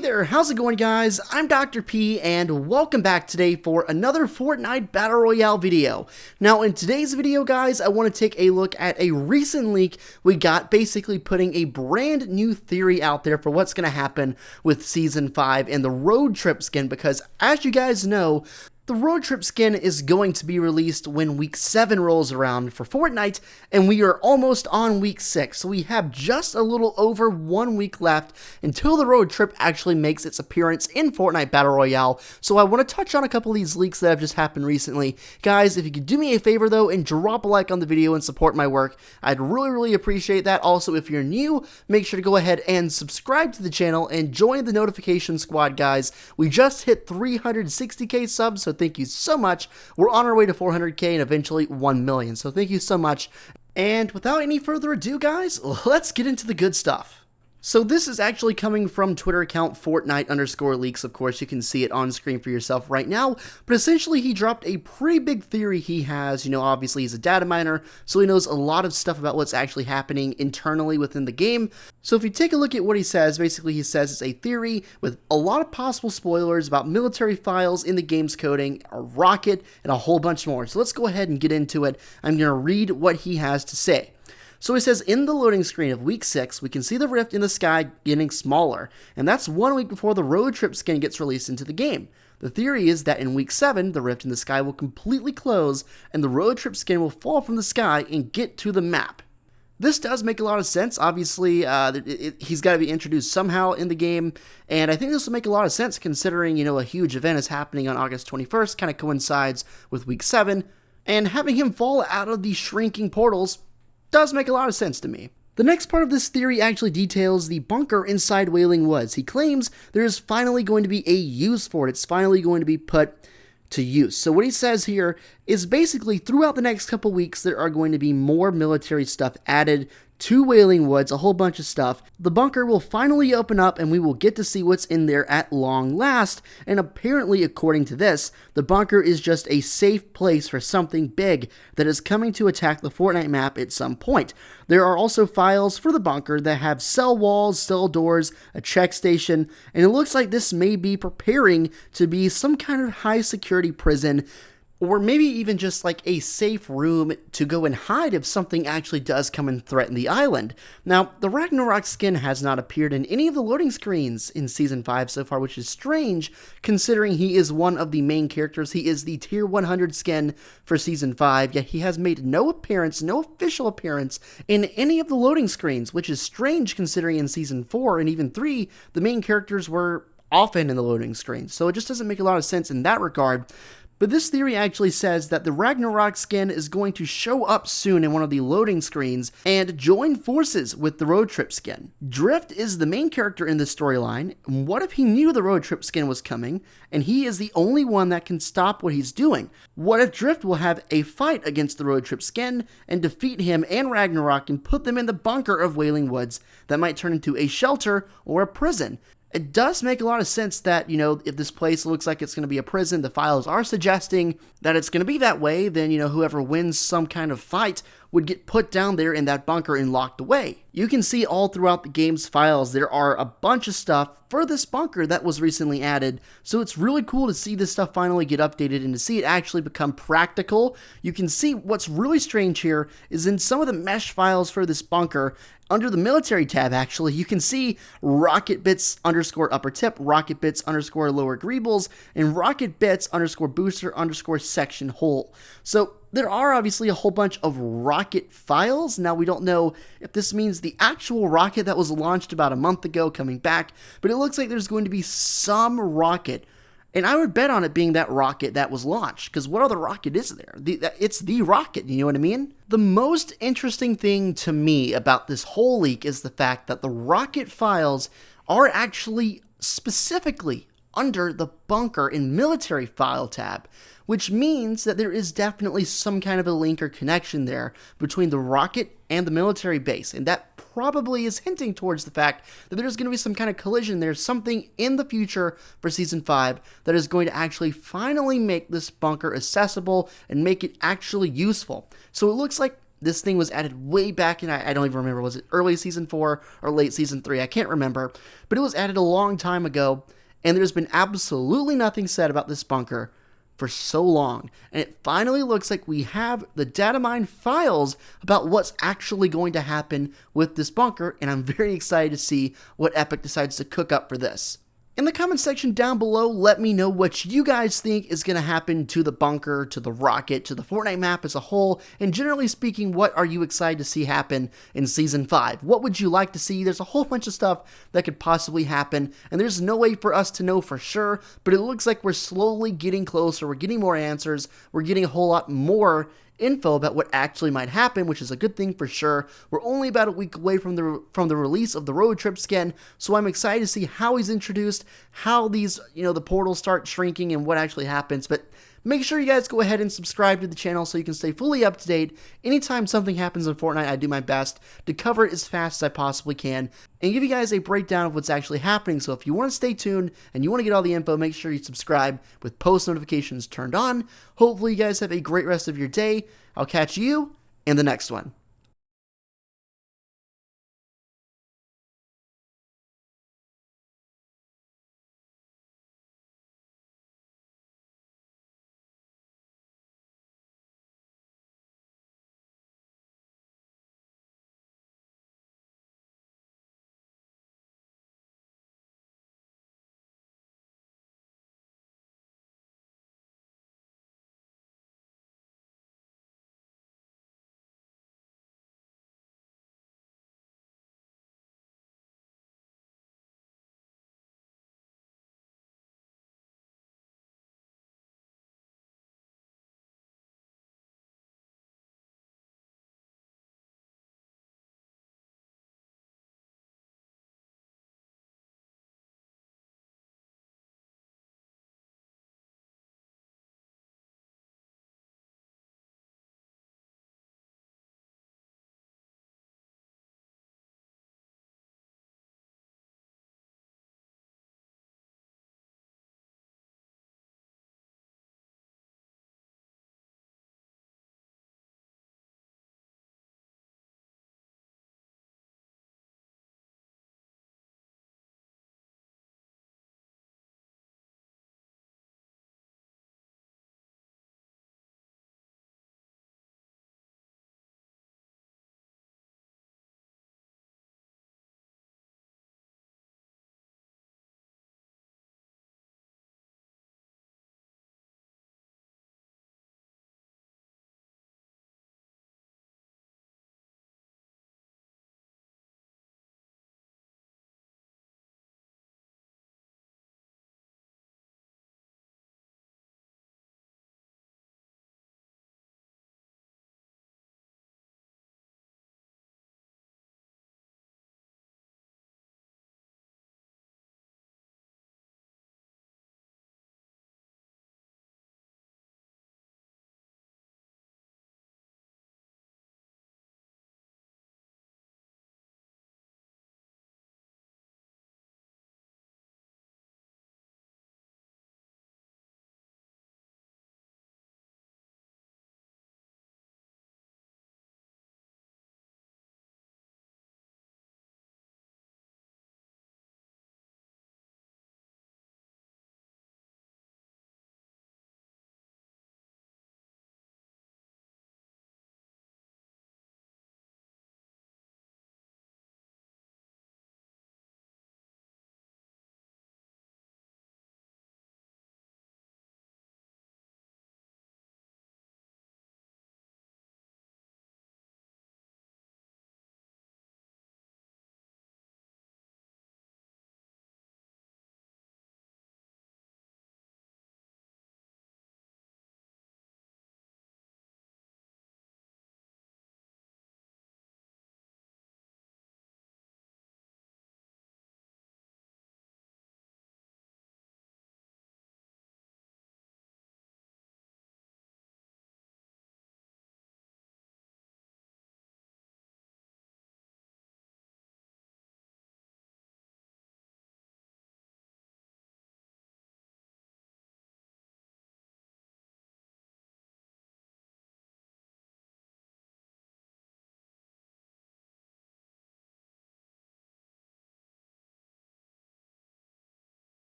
Hey there, how's it going guys? I'm Dr. P and welcome back today for another Fortnite Battle Royale video. Now in today's video guys, I want to take a look at a recent leak we got, basically putting a brand new theory out there for what's going to happen with Season 5 and the road trip skin, because as you guys know, the road trip skin is going to be released when week 7 rolls around for Fortnite, and we are almost on week 6, so we have just a little over 1 week left until the road trip actually makes its appearance in Fortnite Battle Royale. So I want to touch on a couple of these leaks that have just happened recently. Guys, if you could do me a favor though and drop a like on the video and support my work, I'd really appreciate that. Also, if you're new, make sure to go ahead and subscribe to the channel and join the notification squad, guys. We just hit 360k subs, so thank you so much. We're on our way to 400k and eventually 1 million, so thank you so much. And without any further ado guys, let's get into the good stuff. So this is actually coming from Twitter account Fortnite_leaks. Of course, you can see it on screen for yourself right now. But essentially, he dropped a pretty big theory he has. You know, obviously he's a data miner, so he knows a lot of stuff about what's actually happening internally within the game. So if you take a look at what he says, basically he says it's a theory with a lot of possible spoilers about military files in the game's coding, a rocket, and a whole bunch more. So let's go ahead and get into it. I'm going to read what he has to say. So he says, in the loading screen of week 6, we can see the rift in the sky getting smaller, and that's 1 week before the road trip skin gets released into the game. The theory is that in week 7, the rift in the sky will completely close, and the road trip skin will fall from the sky and get to the map. This does make a lot of sense. Obviously, he's got to be introduced somehow in the game, and I think this will make a lot of sense considering, you know, a huge event is happening on August 21st, kind of coincides with week 7, and having him fall out of these shrinking portals does make a lot of sense to me. The next part of this theory actually details the bunker inside Wailing Woods. He claims there is finally going to be a use for it. It's finally going to be put to use. So what he says here is basically throughout the next couple weeks, there are going to be more military stuff added to Wailing Woods, a whole bunch of stuff. The bunker will finally open up and we will get to see what's in there at long last. And apparently, according to this, the bunker is just a safe place for something big that is coming to attack the Fortnite map at some point. There are also files for the bunker that have cell walls, cell doors, a check station, and it looks like this may be preparing to be some kind of high security prison, or maybe even just like a safe room to go and hide if something actually does come and threaten the island. Now, the Ragnarok skin has not appeared in any of the loading screens in Season 5 so far, which is strange considering he is one of the main characters. He is the Tier 100 skin for Season 5, yet he has made no appearance, no official appearance in any of the loading screens, which is strange considering in Season 4 and even 3, the main characters were often in the loading screens. So it just doesn't make a lot of sense in that regard. But this theory actually says that the Ragnarok skin is going to show up soon in one of the loading screens and join forces with the road trip skin. Drift is the main character in this storyline. What if he knew the road trip skin was coming and he is the only one that can stop what he's doing? What if Drift will have a fight against the road trip skin and defeat him and Ragnarok and put them in the bunker of Wailing Woods that might turn into a shelter or a prison? It does make a lot of sense that, you know, if this place looks like it's going to be a prison, the files are suggesting that it's going to be that way, then, you know, whoever wins some kind of fight would get put down there in that bunker and locked away. You can see all throughout the game's files, there are a bunch of stuff for this bunker that was recently added, so it's really cool to see this stuff finally get updated and to see it actually become practical. You can see what's really strange here is in some of the mesh files for this bunker, under the military tab, actually, you can see rocket bits underscore upper tip, rocket bits underscore lower greebles, and rocket bits underscore booster underscore section hole. So there are obviously a whole bunch of rocket files. Now, we don't know if this means the actual rocket that was launched about a month ago coming back, but it looks like there's going to be some rocket. And I would bet on it being that rocket that was launched, because what other rocket is there? It's the rocket, you know what I mean? The most interesting thing to me about this whole leak is the fact that the rocket files are actually specifically under the bunker and military file tab, which means that there is definitely some kind of a link or connection there between the rocket and the military base, and that probably is hinting towards the fact that there's going to be some kind of collision. There's something in the future for Season 5 that is going to actually finally make this bunker accessible and make it actually useful. So it looks like This thing was added way back in, I don't even remember, was it early Season 4 or late Season 3? I can't remember, but it was added a long time ago, and there's been absolutely nothing said about this bunker for so long, and it finally looks like we have the data mine files about what's actually going to happen with this bunker, and I'm very excited to see what Epic decides to cook up for this. In the comment section down below, let me know what you guys think is going to happen to the bunker, to the rocket, to the Fortnite map as a whole, and generally speaking, what are you excited to see happen in Season 5? What would you like to see? There's a whole bunch of stuff that could possibly happen, and there's no way for us to know for sure, but it looks like we're slowly getting closer, we're getting more answers, we're getting a whole lot more info about what actually might happen, which is a good thing for sure. We're only about a week away from the release of the road trip skin, so I'm excited to see how he's introduced, how these, the portals start shrinking and what actually happens. But make sure you guys go ahead and subscribe to the channel so you can stay fully up to date. Anytime something happens in Fortnite, I do my best to cover it as fast as I possibly can and give you guys a breakdown of what's actually happening. So if you want to stay tuned and you want to get all the info, make sure you subscribe with post notifications turned on. Hopefully you guys have a great rest of your day. I'll catch you in the next one.